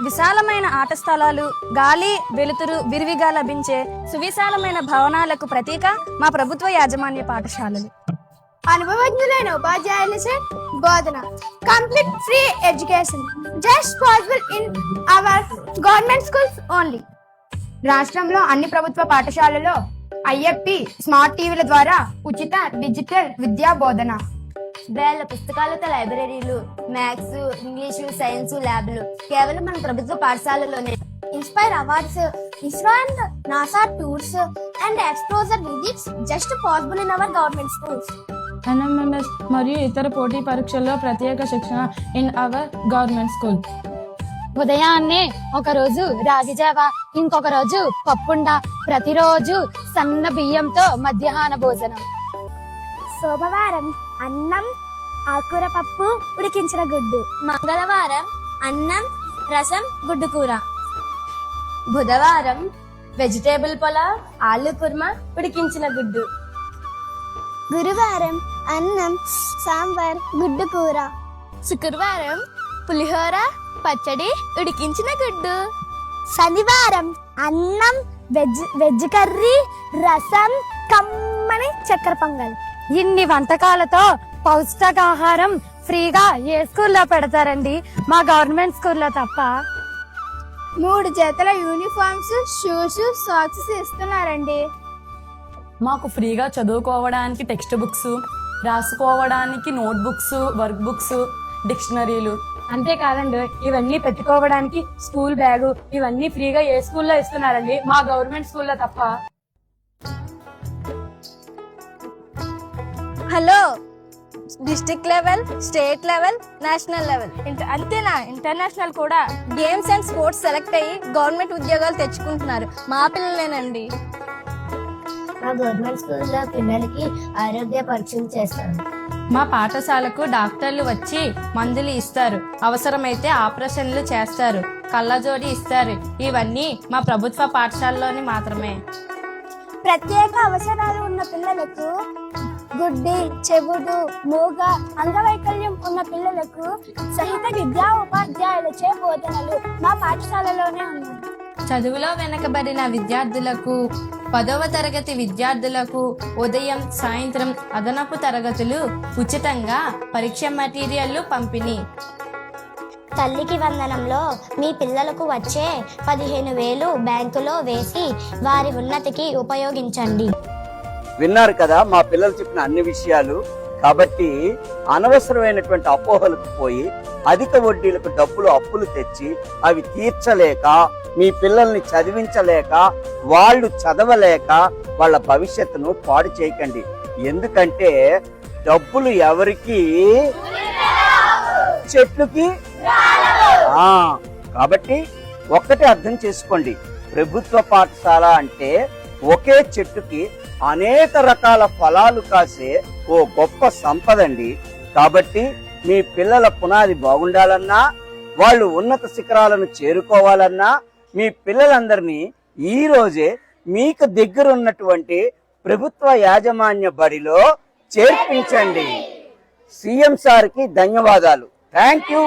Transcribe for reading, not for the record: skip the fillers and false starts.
విశాలమైన ఆట స్థలాలు, గాలి వెలుతురు విరివిగా లభించే సువిశాలమైన భవనాలకు ప్రతీక మా ప్రభుత్వ యాజమాన్య పాఠశాలలు. అనుభవజ్ఞులైన ఉపాధ్యాయులచే బోధన. Complete free education just possible in our government schools only. రాష్ట్రంలో అన్ని ప్రభుత్వ పాఠశాలలో ఐఎఫ్పి స్మార్ట్ టీవీల ద్వారా ఉచిత డిజిటల్ విద్యా బోధన. వేల పుస్తకాలతో లైబ్రరీలు, మ్యాథ్స్, ఇంగ్లీషు, సైన్స్ ల్యాబ్లు కేవలం మన ప్రభుత్వ పాఠశాలలోనే. Inspire awards, ISRO and NASA tours and exposure visits just possible in our government schools. NMMS మరియు ఇతర పోటీ పరీక్షల్లో ప్రత్యేక శిక్షణ ఇన్ అవర్ గవర్నమెంట్ స్కూల్. ఉదయాన్నే ఒక రోజు రాగి జావ, ఇంకొక రోజు పప్పుండ, ప్రతిరోజు సన్న బియ్యంతో మధ్యాహ్న భోజనం. సోమవారం అన్నం, ఆకుకూర పప్పు, ఉడికించిన గుడ్డు. మంగళవారం అన్నం, రసం, గుడ్డు కూర. బుధవారం వెజిటేబుల్ పులావ్, ఆలు కుర్మా, ఉడికించిన గుడ్డు. గురువారం అన్నం, సాంబార్, గుడ్డు కూర. శుక్రవారం పులిహోర, పచ్చడి, ఉడికించిన గుడ్డు. శనివారం అన్నం, వెజ్ కర్రీ, రసం, కమ్మని చక్కెర పొంగల్. ఇన్ని వంటకాలతో పౌష్టికాహారం ఫ్రీగా ఏ స్కూల్లో పెడతారండి? మా గవర్నమెంట్ స్కూల్లో తప్ప. 3 జతల యూనిఫామ్స్, షూస్, సాక్స్ ఇస్తున్నారండి. మాకు ఫ్రీగా చదువుకోవడానికి టెక్స్ట్ బుక్స్, రాసుకోవడానికి నోట్ బుక్స్, వర్క్ బుక్స్, డిక్షనరీలు. అంతేకాదండి, ఇవన్నీ పెట్టుకోవడానికి స్కూల్ బ్యాగు, ఇవన్నీ ఫ్రీగా ఏ స్కూల్లో ఇస్తున్నారండి? మా గవర్నమెంట్ స్కూల్లో తప్ప. Hello, district level, state level, national level అంతేనా? ఇంటర్నేషనల్ కూడా గేమ్స్ అండ్ స్పోర్ట్స్ సెలెక్ట్ అయ్యి గవర్నమెంట్ ఉద్యోగాలు తెచ్చుకుంటున్నారు మా పిల్లలేనండి. మా గవర్నమెంట్ స్కూల్లో పిల్లలకి ఆరోగ్య పరీక్షలు చేస్తారు. మా పాఠశాలకు డాక్టర్లు వచ్చి మందులు ఇస్తారు, అవసరమైతే ఆపరేషన్లు చేస్తారు, కళ్ళజోడి ఇస్తారు. ఇవన్నీ మా ప్రభుత్వ పాఠశాలలోని మాత్రమే. ప్రత్యేక అవసరాలు ఉన్న పిల్లలకు, గుడ్డి, చెవుడు, మూగ, అంగవైకల్యం ఉన్న పిల్లలకు సహిత విద్యా ఉపాధ్యాయులచే బోధనలు మా పాఠశాలలోనే ఉన్నాయి. చదువులో వెనకబడిన విద్యార్థులకు, 10వ తరగతి విద్యార్థులకు ఉదయం, సాయంత్రం అదనపు తరగతులు, ఉచితంగా పరీక్ష మెటీరియల్లు పంపిణీ. తల్లికి వందనంలో మీ పిల్లలకు వచ్చే 15,000 బ్యాంకులో వేసి వారి ఉన్నతికి ఉపయోగించండి. విన్నారు కదా మా పిల్లలు చెప్పిన అన్ని విషయాలు. కాబట్టి అనవసరమైనటువంటి అపోహలకు పోయి అధిక వడ్డీలకు డబ్బులు అప్పులు తెచ్చి అవి తీర్చలేక, మీ పిల్లల్ని చదివించలేక, వాళ్ళు చదవలేక వాళ్ళ భవిష్యత్తును పాడు చేయకండి. ఎందుకంటే డబ్బులు ఎవరికి, చెట్లుకి. కాబట్టి ఒక్కటే అర్థం చేసుకోండి, ప్రభుత్వ పాఠశాల అంటే ఒకే చెట్టుకి అనేక రకాల ఫలాలు కాసే ఓ గొప్ప సంపదండి. కాబట్టి మీ పిల్లల పునాది బాగుండాలన్నా, వాళ్ళు ఉన్నత శిఖరాలను చేరుకోవాలన్నా మీ పిల్లలందరినీ ఈ రోజే మీకు దగ్గర ఉన్నటువంటి ప్రభుత్వ యాజమాన్య బడిలో చేర్పించండి. సీఎం సార్కి ధన్యవాదాలు. Thank you.